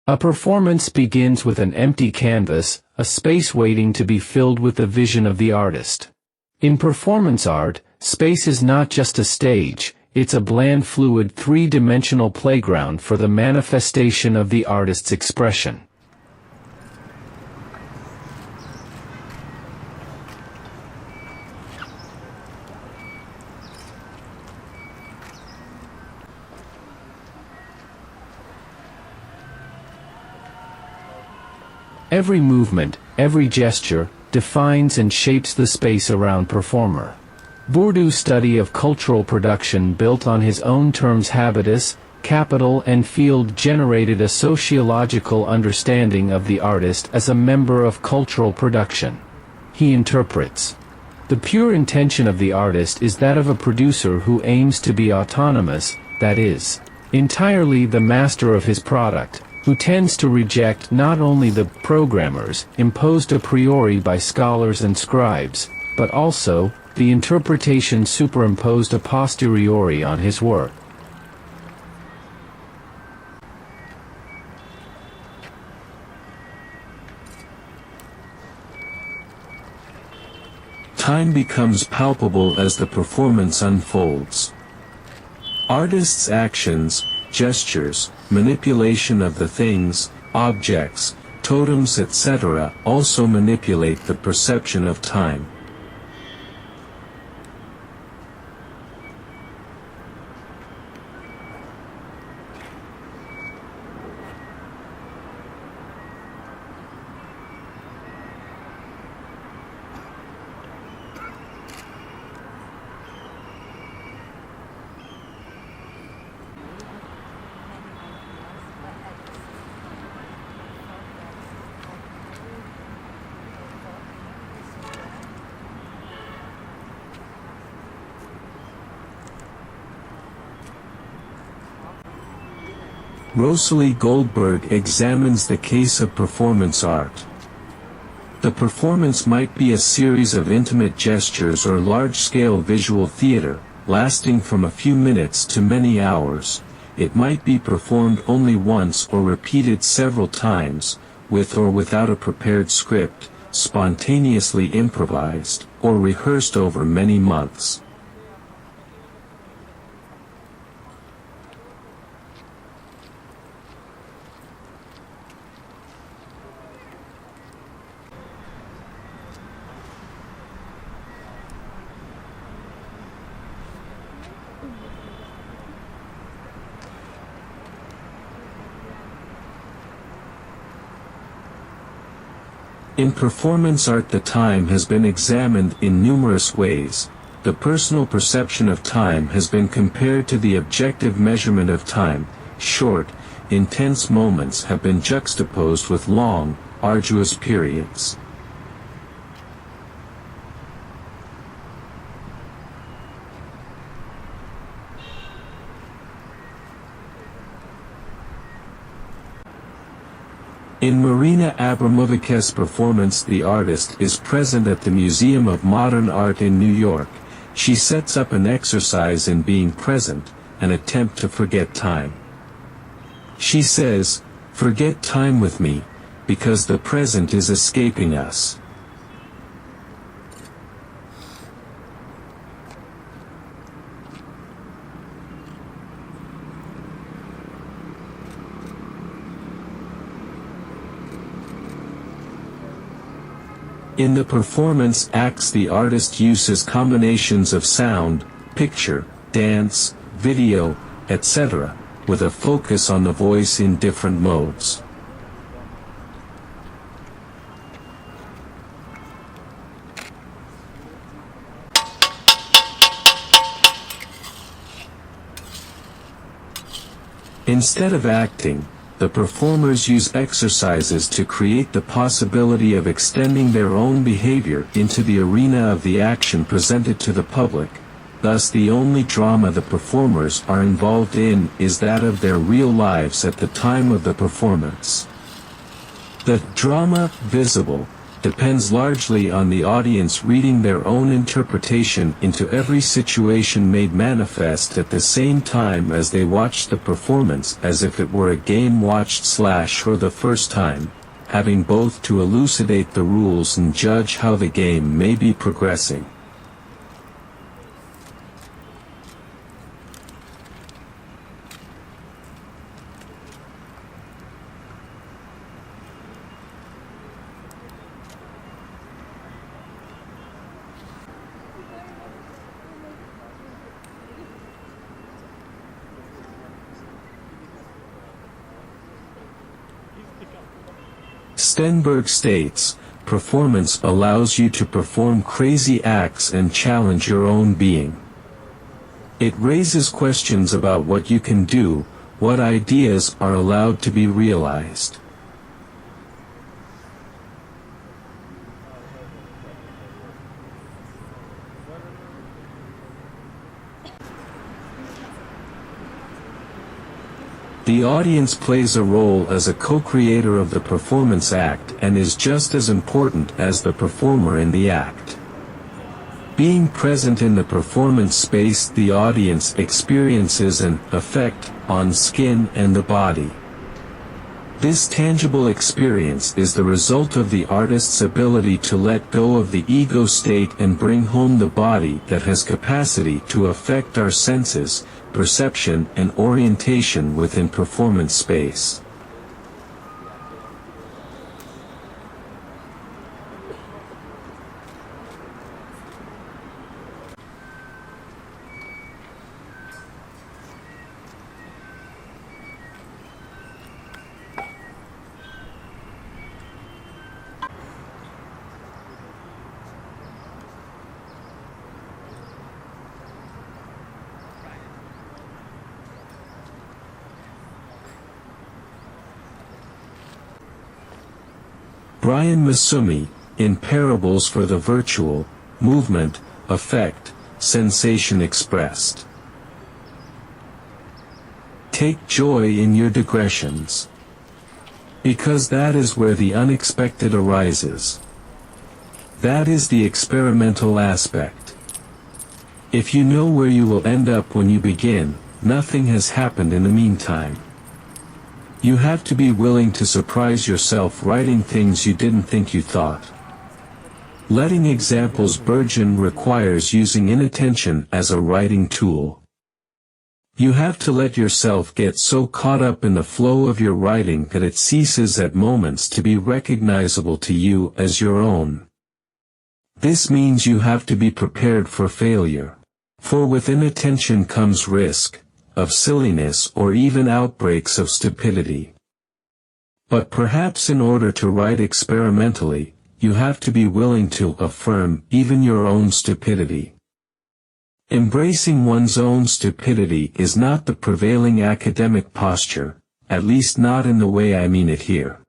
A performance begins with an empty canvas, a space waiting to be filled with the vision of the artist. In performance art, space is not just a stage, it's a bland fluid three-dimensional playground for the manifestation of the artist's expression. Every movement, every gesture, defines and shapes the space around performer. Bourdieu's study of cultural production built on his own terms habitus, capital and field generated a sociological understanding of the artist as a member of cultural production. He interprets. The pure intention of the artist is that of a producer who aims to be autonomous, that is, entirely the master of his product, who tends to reject not only the programmers imposed a priori by scholars and scribes, but also the interpretation superimposed a posteriori on his work. Time becomes palpable as the performance unfolds. Artists' actions, gestures, manipulation of the things, objects, totems etc. also manipulate the perception of time. Rosalie Goldberg examines the case of performance art. The performance might be a series of intimate gestures or large-scale visual theater, lasting from a few minutes to many hours. It might be performed only once or repeated several times, with or without a prepared script, spontaneously improvised, or rehearsed over many months. In performance art, the time has been examined in numerous ways. The personal perception of time has been compared to the objective measurement of time. Short, intense moments have been juxtaposed with long, arduous periods. In Marina Abramovic's performance, the artist is present at the Museum of Modern Art in New York. She sets up an exercise in being present, an attempt to forget time. She says, "Forget time with me, because the present is escaping us." In the performance acts, the artist uses combinations of sound, picture, dance, video, etc., with a focus on the voice in different modes. Instead of acting, the performers use exercises to create the possibility of extending their own behavior into the arena of the action presented to the public. Thus, the only drama the performers are involved in is that of their real lives at the time of the performance. The drama, visible, depends largely on the audience reading their own interpretation into every situation made manifest at the same time as they watch the performance, as if it were a game watched for the first time, having both to elucidate the rules and judge how the game may be progressing. Stenberg states, performance allows you to perform crazy acts and challenge your own being. It raises questions about what you can do, what ideas are allowed to be realized. The audience plays a role as a co-creator of the performance act and is just as important as the performer in the act. Being present in the performance space, the audience experiences an effect on skin and the body. This tangible experience is the result of the artist's ability to let go of the ego state and bring home the body that has capacity to affect our senses, perception and orientation within performance space. Brian Masumi, in Parables for the Virtual, Movement, Effect, Sensation Expressed. Take joy in your digressions. Because that is where the unexpected arises. That is the experimental aspect. If you know where you will end up when you begin, nothing has happened in the meantime. You have to be willing to surprise yourself writing things you didn't think you thought. Letting examples burgeon requires using inattention as a writing tool. You have to let yourself get so caught up in the flow of your writing that it ceases at moments to be recognizable to you as your own. This means you have to be prepared for failure. For with inattention comes risk of silliness or even outbreaks of stupidity. But perhaps in order to write experimentally, you have to be willing to affirm even your own stupidity. Embracing one's own stupidity is not the prevailing academic posture, at least not in the way I mean it here.